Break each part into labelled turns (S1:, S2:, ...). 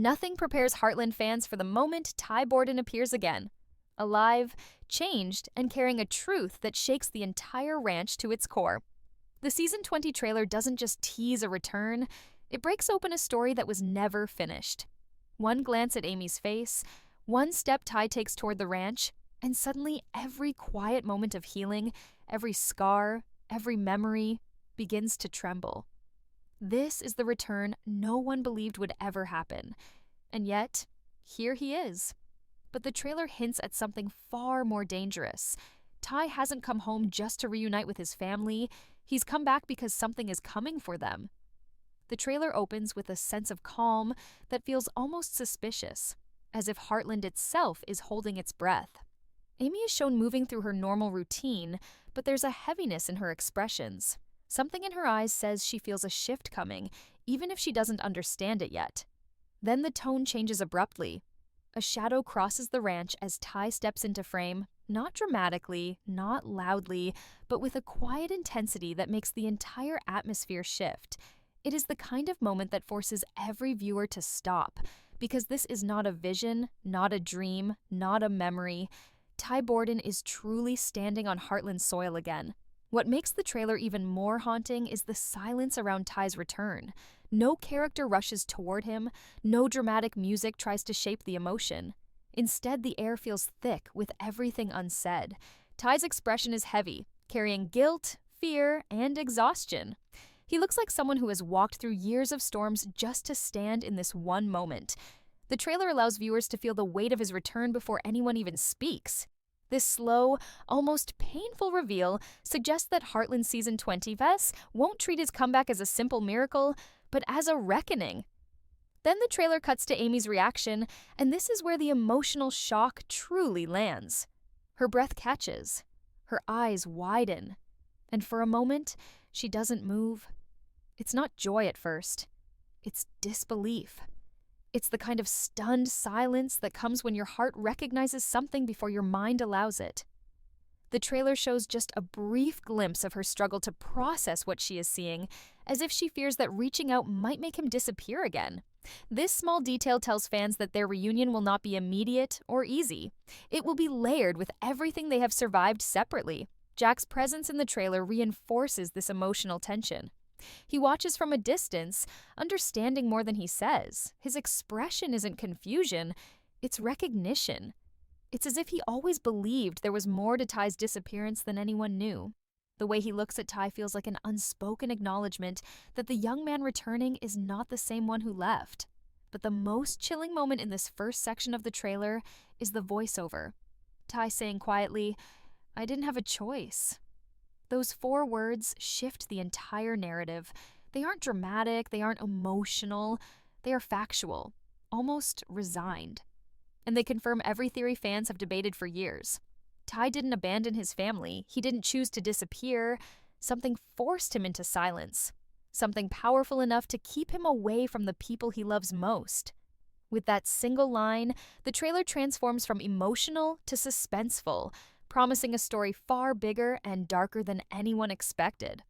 S1: Nothing prepares Heartland fans for the moment Ty Borden appears again. Alive, changed, and carrying a truth that shakes the entire ranch to its core. The Season 20 trailer doesn't just tease a return, it breaks open a story that was never finished. One glance at Amy's face, one step Ty takes toward the ranch, and suddenly every quiet moment of healing, every scar, every memory, begins to tremble. This is the return no one believed would ever happen. And yet, here he is. But the trailer hints at something far more dangerous. Ty hasn't come home just to reunite with his family. He's come back because something is coming for them. The trailer opens with a sense of calm that feels almost suspicious, as if Heartland itself is holding its breath. Amy is shown moving through her normal routine, but there's a heaviness in her expressions. Something in her eyes says she feels a shift coming, even if she doesn't understand it yet. Then the tone changes abruptly. A shadow crosses the ranch as Ty steps into frame, not dramatically, not loudly, but with a quiet intensity that makes the entire atmosphere shift. It is the kind of moment that forces every viewer to stop, because this is not a vision, not a dream, not a memory. Ty Borden is truly standing on Heartland soil again. What makes the trailer even more haunting is the silence around Ty's return. No character rushes toward him, no dramatic music tries to shape the emotion. Instead, the air feels thick with everything unsaid. Ty's expression is heavy, carrying guilt, fear, and exhaustion. He looks like someone who has walked through years of storms just to stand in this one moment. The trailer allows viewers to feel the weight of his return before anyone even speaks. This slow, almost painful reveal suggests that Heartland Season 20 Vess won't treat his comeback as a simple miracle, but as a reckoning. Then the trailer cuts to Amy's reaction, and this is where the emotional shock truly lands. Her breath catches, her eyes widen, and for a moment, she doesn't move. It's not joy at first, it's disbelief. It's the kind of stunned silence that comes when your heart recognizes something before your mind allows it. The trailer shows just a brief glimpse of her struggle to process what she is seeing, as if she fears that reaching out might make him disappear again. This small detail tells fans that their reunion will not be immediate or easy. It will be layered with everything they have survived separately. Jack's presence in the trailer reinforces this emotional tension. He watches from a distance, understanding more than he says. His expression isn't confusion, it's recognition. It's as if he always believed there was more to Ty's disappearance than anyone knew. The way he looks at Ty feels like an unspoken acknowledgement that the young man returning is not the same one who left. But the most chilling moment in this first section of the trailer is the voiceover. Ty saying quietly, "I didn't have a choice." Those 4 words shift the entire narrative. They aren't dramatic, they aren't emotional, they are factual, almost resigned. And they confirm every theory fans have debated for years. Ty didn't abandon his family, he didn't choose to disappear. Something forced him into silence. Something powerful enough to keep him away from the people he loves most. With that single line, the trailer transforms from emotional to suspenseful, promising a story far bigger and darker than anyone expected.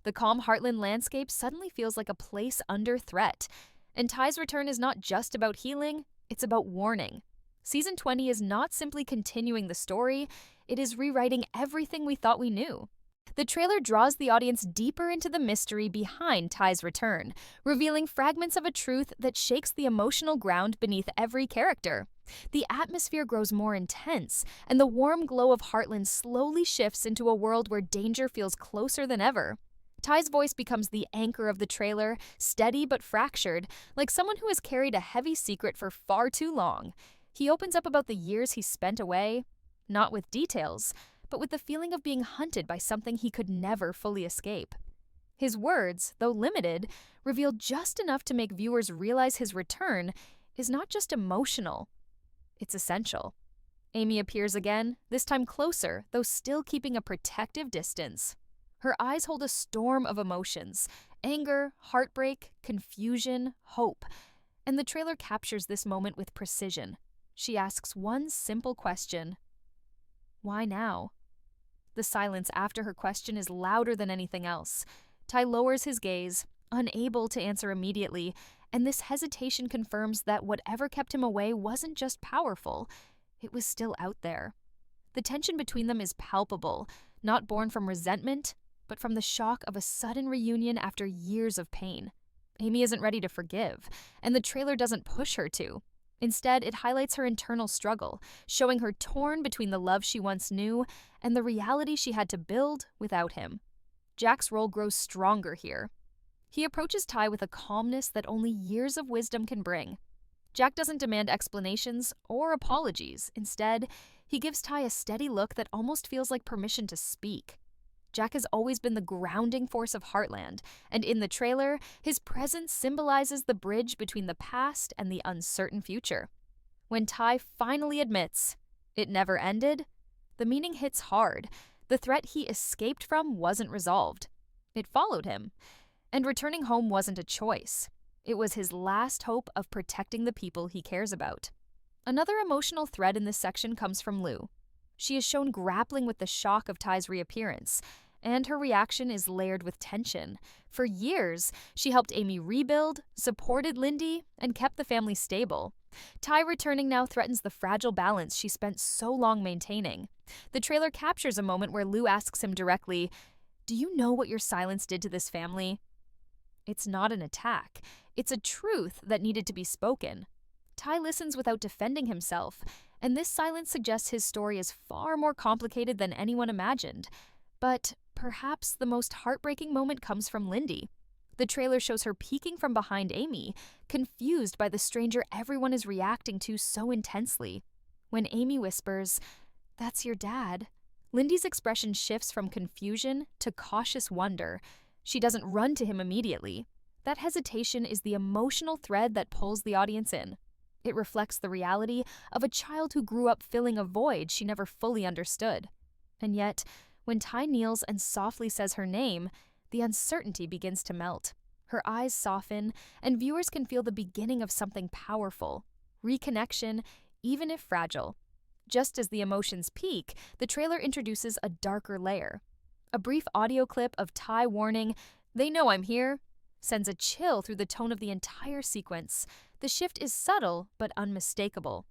S1: The calm Heartland landscape suddenly feels like a place under threat, and Ty's return is not just about healing, it's about warning. Season 20 is not simply continuing the story, it is rewriting everything we thought we knew. The trailer draws the audience deeper into the mystery behind Ty's return, revealing fragments of a truth that shakes the emotional ground beneath every character. The atmosphere grows more intense, and the warm glow of Heartland slowly shifts into a world where danger feels closer than ever. Ty's voice becomes the anchor of the trailer, steady but fractured, like someone who has carried a heavy secret for far too long. He opens up about the years he spent away, not with details, but with the feeling of being hunted by something he could never fully escape. His words, though limited, reveal just enough to make viewers realize his return is not just emotional, it's essential. Amy appears again, this time closer, though still keeping a protective distance. Her eyes hold a storm of emotions: anger, heartbreak, confusion, hope. And the trailer captures this moment with precision. She asks one simple question: why now? The silence after her question is louder than anything else. Ty lowers his gaze, unable to answer immediately, And this hesitation confirms that whatever kept him away wasn't just powerful, it was still out there. The tension between them is palpable, not born from resentment, but from the shock of a sudden reunion after years of pain. Amy isn't ready to forgive, and the trailer doesn't push her to. Instead, it highlights her internal struggle, showing her torn between the love she once knew and the reality she had to build without him. Jack's role grows stronger here. He approaches Ty with a calmness that only years of wisdom can bring. Jack doesn't demand explanations or apologies. Instead, he gives Ty a steady look that almost feels like permission to speak. Jack has always been the grounding force of Heartland, and in the trailer, his presence symbolizes the bridge between the past and the uncertain future. When Ty finally admits it never ended, the meaning hits hard. The threat he escaped from wasn't resolved. It followed him, and returning home wasn't a choice. It was his last hope of protecting the people he cares about. Another emotional thread in this section comes from Lou. She is shown grappling with the shock of Ty's reappearance, and her reaction is layered with tension. For years, she helped Amy rebuild, supported Lindy, and kept the family stable. Ty returning now threatens the fragile balance she spent so long maintaining. The trailer captures a moment where Lou asks him directly, "Do you know what your silence did to this family?" It's not an attack. It's a truth that needed to be spoken. Ty listens without defending himself, and this silence suggests his story is far more complicated than anyone imagined. But perhaps the most heartbreaking moment comes from Lindy. The trailer shows her peeking from behind Amy, confused by the stranger everyone is reacting to so intensely. When Amy whispers, "That's your dad," Lindy's expression shifts from confusion to cautious wonder. She doesn't run to him immediately. That hesitation is the emotional thread that pulls the audience in. It reflects the reality of a child who grew up filling a void she never fully understood. And yet, when Ty kneels and softly says her name, the uncertainty begins to melt. Her eyes soften, and viewers can feel the beginning of something powerful. Reconnection, even if fragile. Just as the emotions peak, the trailer introduces a darker layer. A brief audio clip of Ty warning, "They know I'm here," sends a chill through the tone of the entire sequence. The shift is subtle but unmistakable.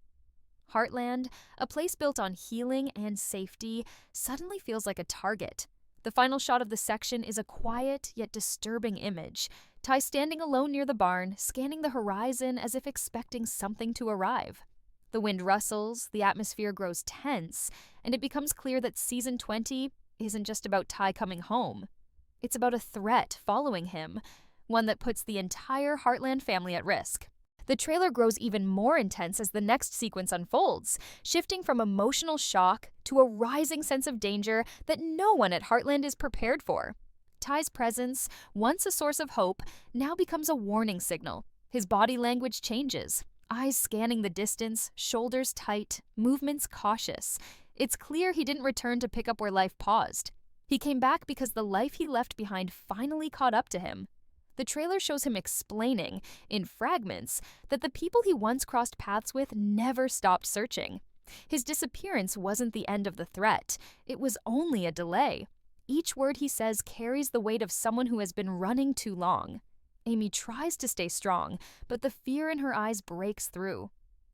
S1: Heartland, a place built on healing and safety, suddenly feels like a target. The final shot of the section is a quiet yet disturbing image. Ty standing alone near the barn, scanning the horizon as if expecting something to arrive. The wind rustles, the atmosphere grows tense, and it becomes clear that Season 20 isn't just about Ty coming home. It's about a threat following him, one that puts the entire Heartland family at risk. The trailer grows even more intense as the next sequence unfolds, shifting from emotional shock to a rising sense of danger that no one at Heartland is prepared for. Ty's presence, once a source of hope, now becomes a warning signal. His body language changes, eyes scanning the distance, shoulders tight, movements cautious. It's clear he didn't return to pick up where life paused. He came back because the life he left behind finally caught up to him. The trailer shows him explaining, in fragments, that the people he once crossed paths with never stopped searching. His disappearance wasn't the end of the threat. It was only a delay. Each word he says carries the weight of someone who has been running too long. Amy tries to stay strong, but the fear in her eyes breaks through.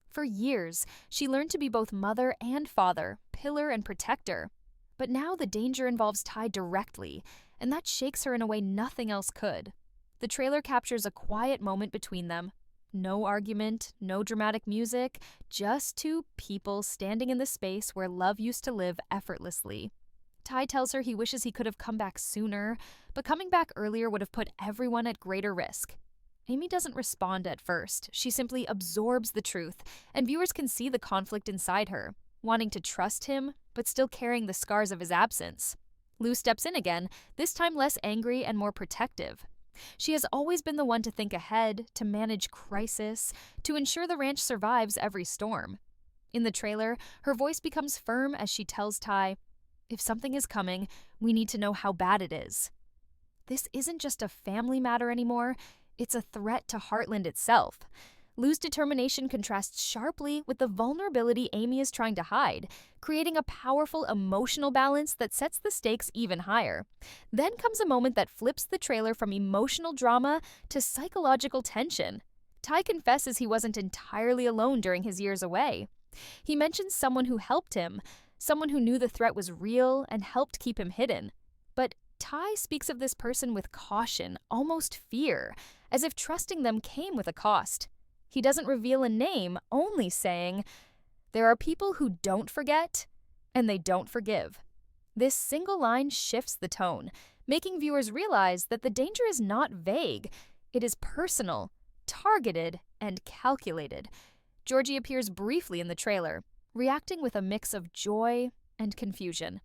S1: For years, she learned to be both mother and father, pillar and protector. But now the danger involves Ty directly, and that shakes her in a way nothing else could. The trailer captures a quiet moment between them. No argument, no dramatic music, just two people standing in the space where love used to live effortlessly. Ty tells her he wishes he could have come back sooner, but coming back earlier would have put everyone at greater risk. Amy doesn't respond at first. She simply absorbs the truth, and viewers can see the conflict inside her, wanting to trust him, but still carrying the scars of his absence. Lou steps in again, this time less angry and more protective. She has always been the one to think ahead, to manage crisis, to ensure the ranch survives every storm. In the trailer, her voice becomes firm as she tells Ty, "If something is coming, we need to know how bad it is." This isn't just a family matter anymore, it's a threat to Heartland itself. Lou's determination contrasts sharply with the vulnerability Amy is trying to hide, creating a powerful emotional balance that sets the stakes even higher. Then comes a moment that flips the trailer from emotional drama to psychological tension. Ty confesses he wasn't entirely alone during his years away. He mentions someone who helped him, someone who knew the threat was real and helped keep him hidden. But Ty speaks of this person with caution, almost fear, as if trusting them came with a cost. He doesn't reveal a name, only saying, "There are people who don't forget, and they don't forgive." This single line shifts the tone, making viewers realize that the danger is not vague. It is personal, targeted, and calculated. Georgie appears briefly in the trailer, reacting with a mix of joy and confusion.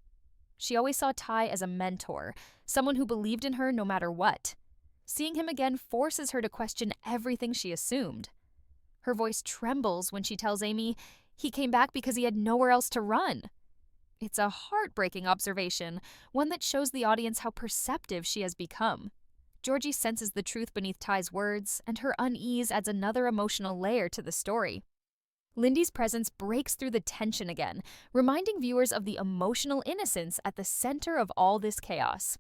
S1: She always saw Ty as a mentor, someone who believed in her no matter what. Seeing him again forces her to question everything she assumed. Her voice trembles when she tells Amy he came back because he had nowhere else to run. It's a heartbreaking observation, one that shows the audience how perceptive she has become. Georgie senses the truth beneath Ty's words, and her unease adds another emotional layer to the story. Lindy's presence breaks through the tension again, reminding viewers of the emotional innocence at the center of all this chaos.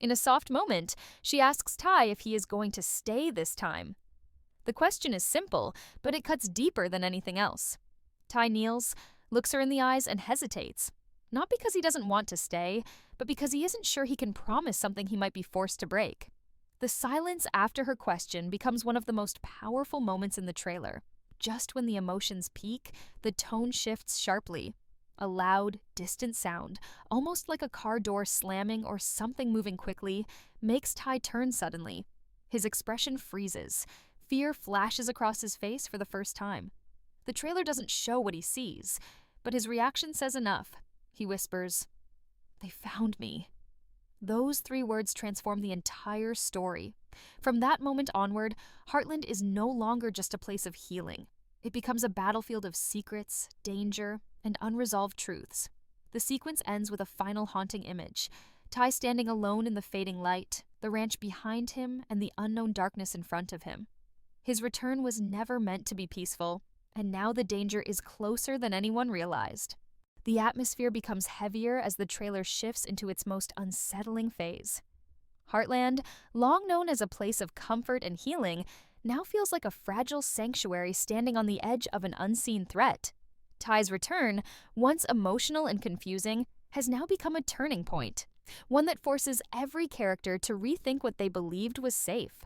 S1: In a soft moment, she asks Ty if he is going to stay this time. The question is simple, but it cuts deeper than anything else. Ty kneels, looks her in the eyes, and hesitates. Not because he doesn't want to stay, but because he isn't sure he can promise something he might be forced to break. The silence after her question becomes one of the most powerful moments in the trailer. Just when the emotions peak, the tone shifts sharply. A loud, distant sound, almost like a car door slamming or something moving quickly, makes Ty turn suddenly. His expression freezes. Fear flashes across his face for the first time. The trailer doesn't show what he sees, but his reaction says enough. He whispers, "They found me." Those 3 words transform the entire story. From that moment onward, Heartland is no longer just a place of healing. It becomes a battlefield of secrets, danger, and unresolved truths. The sequence ends with a final haunting image. Ty standing alone in the fading light, the ranch behind him, and the unknown darkness in front of him. His return was never meant to be peaceful, and now the danger is closer than anyone realized. The atmosphere becomes heavier as the trailer shifts into its most unsettling phase. Heartland, long known as a place of comfort and healing, now feels like a fragile sanctuary standing on the edge of an unseen threat. Ty's return, once emotional and confusing, has now become a turning point, one that forces every character to rethink what they believed was safe.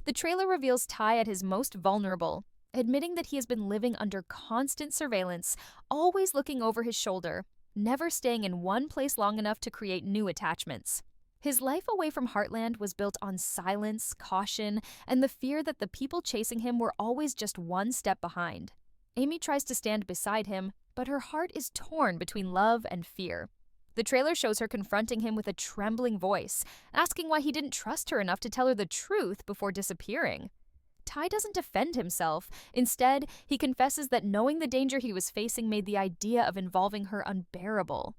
S1: The trailer reveals Ty at his most vulnerable, admitting that he has been living under constant surveillance, always looking over his shoulder, never staying in one place long enough to create new attachments. His life away from Heartland was built on silence, caution, and the fear that the people chasing him were always just one step behind. Amy tries to stand beside him, but her heart is torn between love and fear. The trailer shows her confronting him with a trembling voice, asking why he didn't trust her enough to tell her the truth before disappearing. Ty doesn't defend himself. Instead, he confesses that knowing the danger he was facing made the idea of involving her unbearable.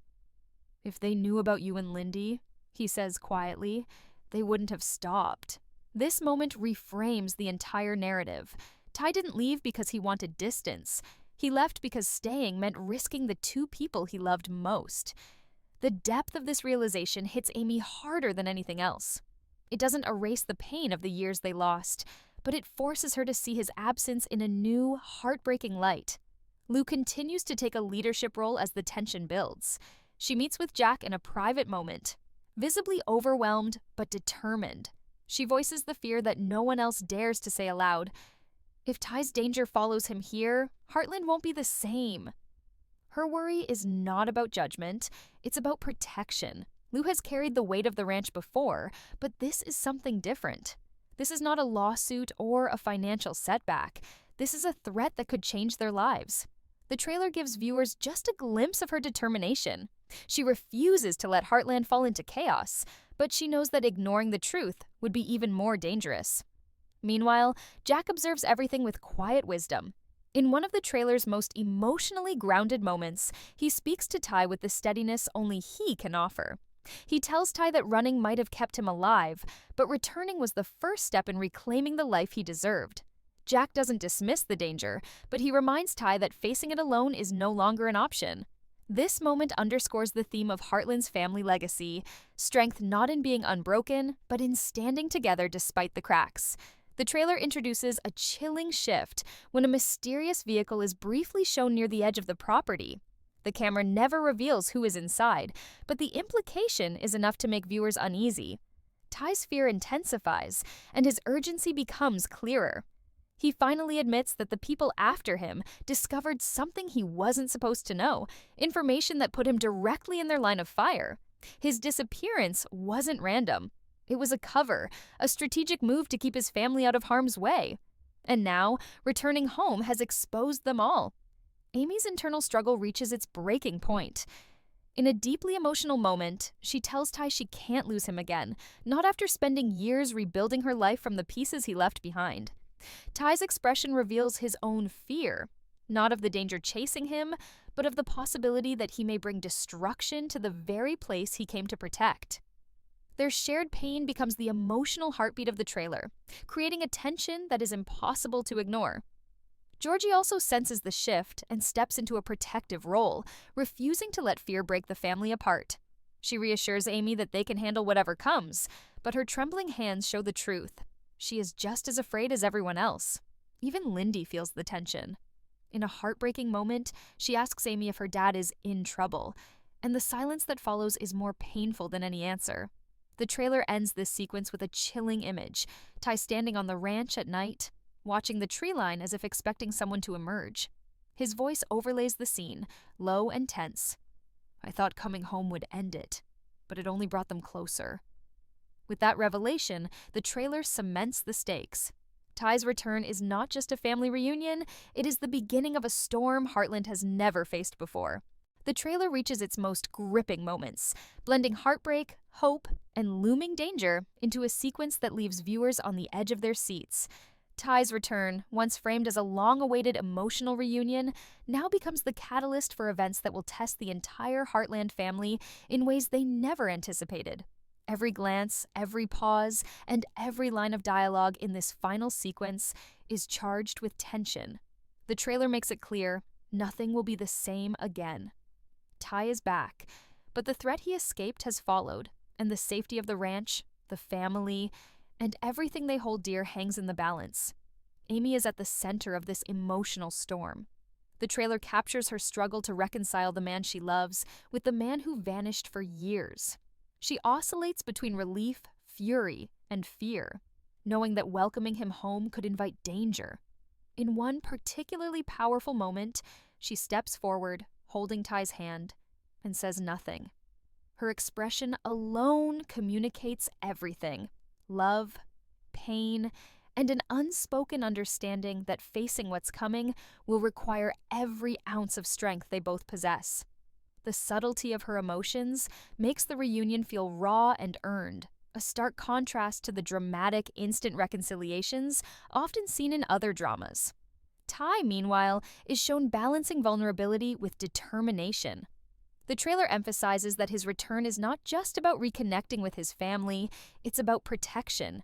S1: "If they knew about you and Lindy," he says quietly, "they wouldn't have stopped." This moment reframes the entire narrative. Ty didn't leave because he wanted distance. He left because staying meant risking the 2 people he loved most. The depth of this realization hits Amy harder than anything else. It doesn't erase the pain of the years they lost, but it forces her to see his absence in a new, heartbreaking light. Lou continues to take a leadership role as the tension builds. She meets with Jack in a private moment, visibly overwhelmed but determined. She voices the fear that no one else dares to say aloud. If Ty's danger follows him here, Heartland won't be the same. Her worry is not about judgment, it's about protection. Lou has carried the weight of the ranch before, but this is something different. This is not a lawsuit or a financial setback. This is a threat that could change their lives. The trailer gives viewers just a glimpse of her determination. She refuses to let Heartland fall into chaos, but she knows that ignoring the truth would be even more dangerous. Meanwhile, Jack observes everything with quiet wisdom. In one of the trailer's most emotionally grounded moments, he speaks to Ty with the steadiness only he can offer. He tells Ty that running might have kept him alive, but returning was the first step in reclaiming the life he deserved. Jack doesn't dismiss the danger, but he reminds Ty that facing it alone is no longer an option. This moment underscores the theme of Heartland's family legacy, strength not in being unbroken, but in standing together despite the cracks. The trailer introduces a chilling shift when a mysterious vehicle is briefly shown near the edge of the property. The camera never reveals who is inside, but the implication is enough to make viewers uneasy. Ty's fear intensifies, and his urgency becomes clearer. He finally admits that the people after him discovered something he wasn't supposed to know, information that put him directly in their line of fire. His disappearance wasn't random. It was a cover, a strategic move to keep his family out of harm's way. And now, returning home has exposed them all. Amy's internal struggle reaches its breaking point. In a deeply emotional moment, she tells Ty she can't lose him again, not after spending years rebuilding her life from the pieces he left behind. Ty's expression reveals his own fear, not of the danger chasing him, but of the possibility that he may bring destruction to the very place he came to protect. Their shared pain becomes the emotional heartbeat of the trailer, creating a tension that is impossible to ignore. Georgie also senses the shift and steps into a protective role, refusing to let fear break the family apart. She reassures Amy that they can handle whatever comes, but her trembling hands show the truth. She is just as afraid as everyone else. Even Lindy feels the tension. In a heartbreaking moment, she asks Amy if her dad is in trouble, and the silence that follows is more painful than any answer. The trailer ends this sequence with a chilling image, Ty standing on the ranch at night, watching the tree line as if expecting someone to emerge. His voice overlays the scene, low and tense. "I thought coming home would end it, but it only brought them closer." With that revelation, the trailer cements the stakes. Ty's return is not just a family reunion, it is the beginning of a storm Heartland has never faced before. The trailer reaches its most gripping moments, blending heartbreak, hope, and looming danger into a sequence that leaves viewers on the edge of their seats. Ty's return, once framed as a long-awaited emotional reunion, now becomes the catalyst for events that will test the entire Heartland family in ways they never anticipated. Every glance, every pause, and every line of dialogue in this final sequence is charged with tension. The trailer makes it clear, nothing will be the same again. Ty is back, but the threat he escaped has followed, and the safety of the ranch, the family, and everything they hold dear hangs in the balance. Amy is at the center of this emotional storm. The trailer captures her struggle to reconcile the man she loves with the man who vanished for years. She oscillates between relief, fury, and fear, knowing that welcoming him home could invite danger. In one particularly powerful moment, she steps forward, holding Ty's hand, and says nothing. Her expression alone communicates everything: love, pain, and an unspoken understanding that facing what's coming will require every ounce of strength they both possess. The subtlety of her emotions makes the reunion feel raw and earned, a stark contrast to the dramatic, instant reconciliations often seen in other dramas. Ty, meanwhile, is shown balancing vulnerability with determination. The trailer emphasizes that his return is not just about reconnecting with his family, it's about protection.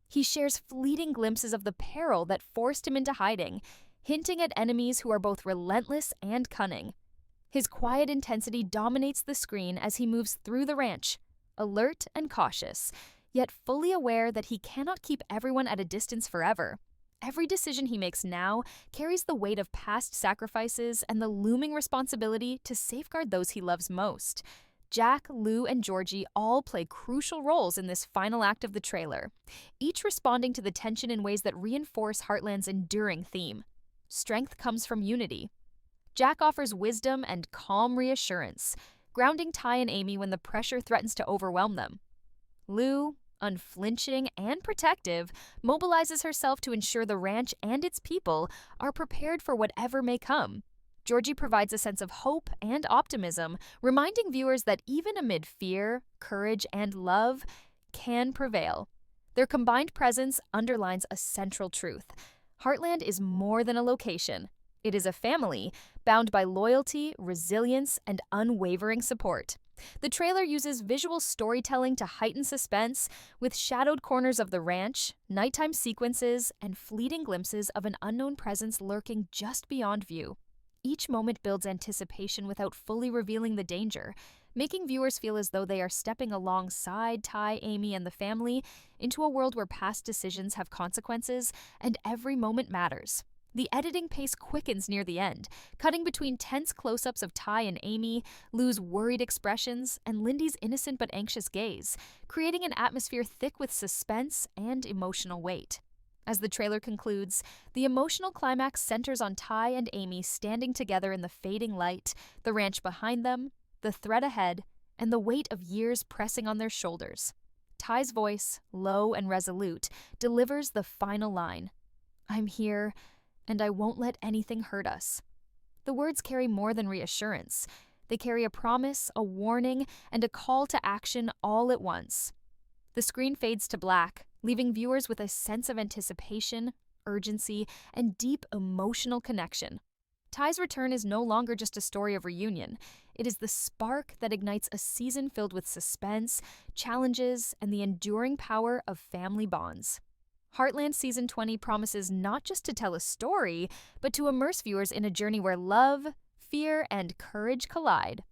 S1: He shares fleeting glimpses of the peril that forced him into hiding, hinting at enemies who are both relentless and cunning. His quiet intensity dominates the screen as he moves through the ranch, alert and cautious, yet fully aware that he cannot keep everyone at a distance forever. Every decision he makes now carries the weight of past sacrifices and the looming responsibility to safeguard those he loves most. Jack, Lou, and Georgie all play crucial roles in this final act of the trailer, each responding to the tension in ways that reinforce Heartland's enduring theme. Strength comes from unity. Jack offers wisdom and calm reassurance, grounding Ty and Amy when the pressure threatens to overwhelm them. Lou, unflinching and protective, mobilizes herself to ensure the ranch and its people are prepared for whatever may come. Georgie provides a sense of hope and optimism, reminding viewers that even amid fear, courage, and love can prevail. Their combined presence underlines a central truth. Heartland is more than a location. It is a family, bound by loyalty, resilience, and unwavering support. The trailer uses visual storytelling to heighten suspense, with shadowed corners of the ranch, nighttime sequences, and fleeting glimpses of an unknown presence lurking just beyond view. Each moment builds anticipation without fully revealing the danger, making viewers feel as though they are stepping alongside Ty, Amy, and the family into a world where past decisions have consequences and every moment matters. The editing pace quickens near the end, cutting between tense close-ups of Ty and Amy, Lou's worried expressions, and Lindy's innocent but anxious gaze, creating an atmosphere thick with suspense and emotional weight. As the trailer concludes, the emotional climax centers on Ty and Amy standing together in the fading light, the ranch behind them, the threat ahead, and the weight of years pressing on their shoulders. Ty's voice, low and resolute, delivers the final line, "I'm here, and I won't let anything hurt us." The words carry more than reassurance. They carry a promise, a warning, and a call to action all at once. The screen fades to black, leaving viewers with a sense of anticipation, urgency, and deep emotional connection. Ty's return is no longer just a story of reunion. It is the spark that ignites a season filled with suspense, challenges, and the enduring power of family bonds. Heartland Season 20 promises not just to tell a story, but to immerse viewers in a journey where love, fear, and courage collide.